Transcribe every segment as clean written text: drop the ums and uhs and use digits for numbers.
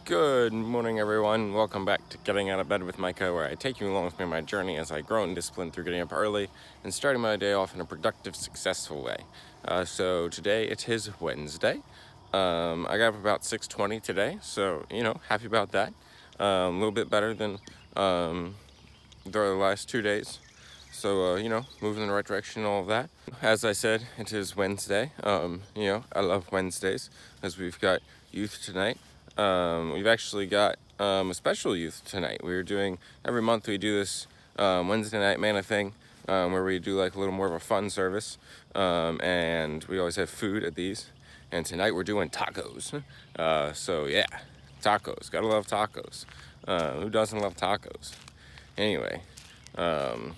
Good morning, everyone. Welcome back to Getting Out of Bed with Micah, where I take you along with me on my journey as I grow in discipline through getting up early and starting my day off in a productive, successful way. So today it is Wednesday. I got up about 6:20 today, so happy about that. A little bit better than the last 2 days. So moving in the right direction and all of that. As I said, it is Wednesday. I love Wednesdays as we've got youth tonight. We've actually got a special youth tonight. We're doing, every month we do this Wednesday night manna thing where we do like a little more of a fun service. And we always have food at these. And tonight we're doing tacos. So yeah, tacos. Gotta love tacos. Who doesn't love tacos? Anyway, well,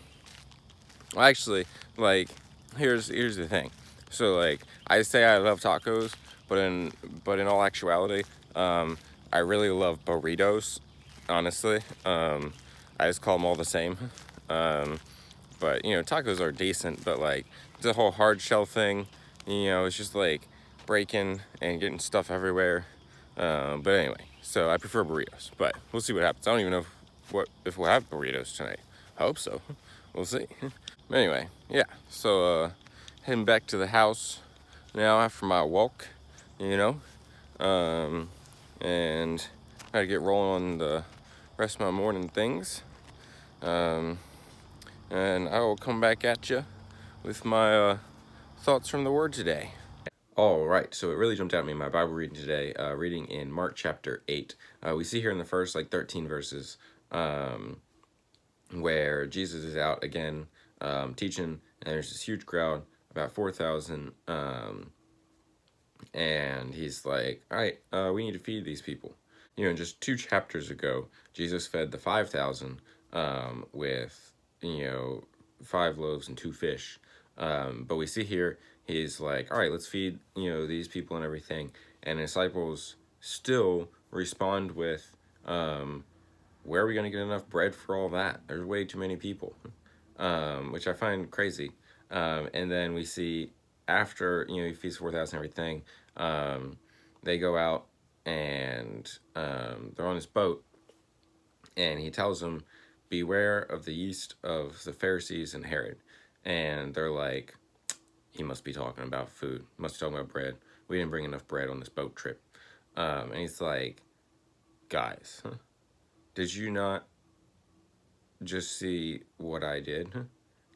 actually, like, here's the thing. So, like, I say I love tacos, but in all actuality, I really love burritos. Honestly, I just call them all the same. But tacos are decent, but like the whole hard shell thing, it's just like breaking and getting stuff everywhere. But anyway, so I prefer burritos. But we'll see what happens. I don't even know if we'll have burritos tonight. I hope so. We'll see. But anyway, yeah. So heading back to the house now after my walk, and gotta get rolling on the rest of my morning things. And I will come back at you with my thoughts from the Word today. All right, so it really jumped out at me in my Bible reading today, reading in Mark chapter 8. We see here in the first 13 verses where Jesus is out again teaching, and there's this huge crowd, about 4,000, and he's like, all right, we need to feed these people. Just 2 chapters ago, Jesus fed the 5,000 with, 5 loaves and 2 fish. But we see here, he's like, all right, let's feed, these people and everything. And the disciples still respond with, where are we going to get enough bread for all that? There's way too many people, which I find crazy. And then we see after, he feeds 4,000 and everything, they go out and they're on this boat, and he tells them, beware of the yeast of the Pharisees and Herod. And they're like, he must be talking about food, must be talking about bread. We didn't bring enough bread on this boat trip. And he's like, guys, did you not just see what I did?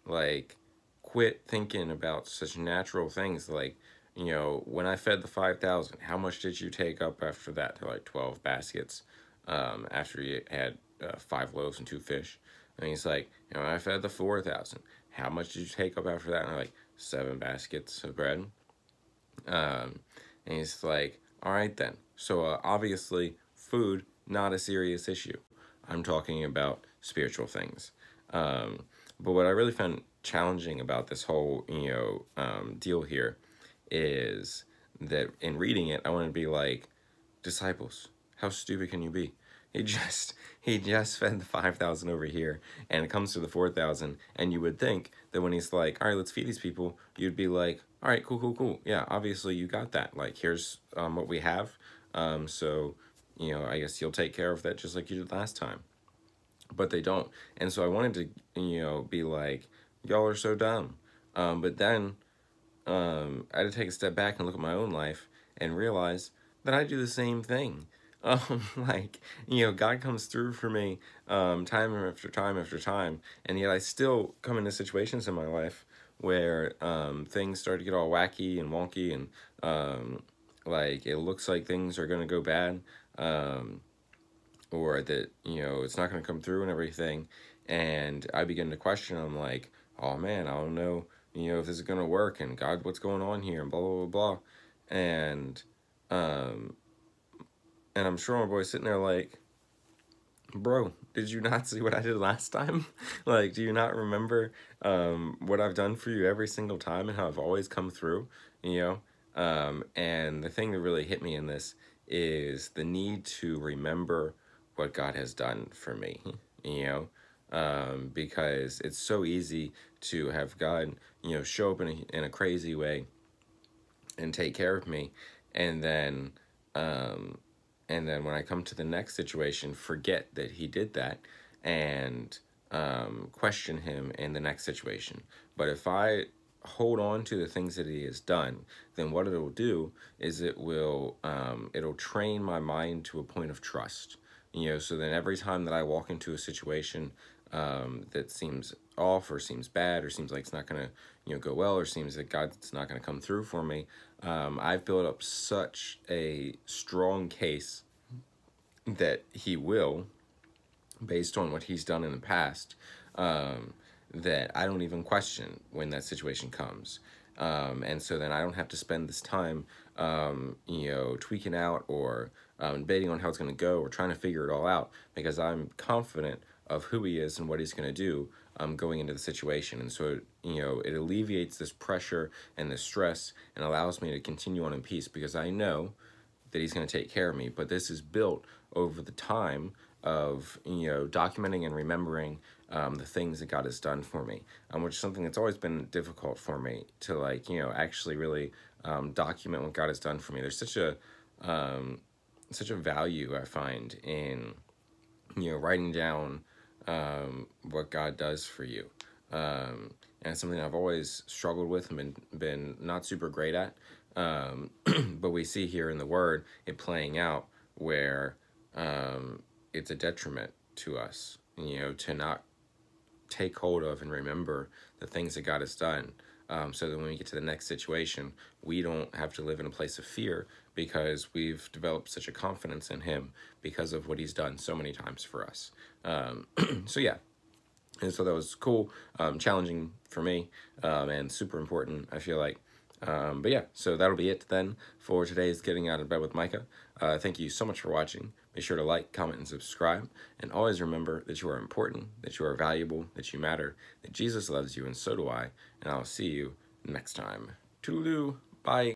Like, quit thinking about such natural things. Like, when I fed the 5,000, how much did you take up after that? They're like 12 baskets after you had 5 loaves and 2 fish. And he's like, I fed the 4,000. How much did you take up after that? And they're like, 7 baskets of bread. And he's like, all right then. So obviously, food, not a serious issue. I'm talking about spiritual things. But what I really found challenging about this whole, deal here is that in reading it, I want to be like, disciples, how stupid can you be? He just fed the 5,000 over here, and it comes to the 4,000, and you would think that when he's like, all right, let's feed these people, you'd be like, all right, cool. Yeah, obviously you got that. Like, here's what we have. So, I guess you'll take care of that just like you did last time. But they don't. And so I wanted to, be like, y'all are so dumb. But then I had to take a step back and look at my own life and realize that I do the same thing. God comes through for me time after time after time, and yet I still come into situations in my life where things start to get all wacky and wonky, and it looks like things are going to go bad, or that, it's not going to come through and everything, and I begin to question. I'm like, oh man, I don't know, if this is going to work, and God, what's going on here, and blah, blah, blah, blah. And I'm sure my boy's sitting there like, bro, did you not see what I did last time? Like, do you not remember what I've done for you every single time and how I've always come through, And the thing that really hit me in this is the need to remember what God has done for me, because it's so easy to have God, show up in a crazy way and take care of me, and then and then when I come to the next situation, forget that he did that, and question him in the next situation. But if I hold on to the things that he has done, then what it'll do is it'll train my mind to a point of trust. So then every time that I walk into a situation that seems off or seems bad or seems like it's not gonna go well, or seems that God's not gonna come through for me, I've built up such a strong case that he will, based on what he's done in the past, that I don't even question when that situation comes. And so then I don't have to spend this time, tweaking out or debating on how it's going to go or trying to figure it all out, because I'm confident of who he is and what he's going to do going into the situation. And so, it alleviates this pressure and this stress and allows me to continue on in peace, because I know that he's going to take care of me. But this is built over the time of documenting and remembering the things that God has done for me, which is something that's always been difficult for me to actually really document what God has done for me. There's such a value I find in writing down what God does for you, and it's something I've always struggled with and been not super great at. But we see here in the Word it playing out where it's a detriment to us, to not take hold of and remember the things that God has done, so that when we get to the next situation, we don't have to live in a place of fear, because we've developed such a confidence in him because of what he's done so many times for us. So yeah, and so that was cool, challenging for me, and super important, I feel like. But yeah, so that'll be it then for today's Getting Out of Bed with Micah. Thank you so much for watching. Be sure to like, comment, and subscribe. And always remember that you are important, that you are valuable, that you matter, that Jesus loves you, and so do I. And I'll see you next time. Toodaloo. Bye.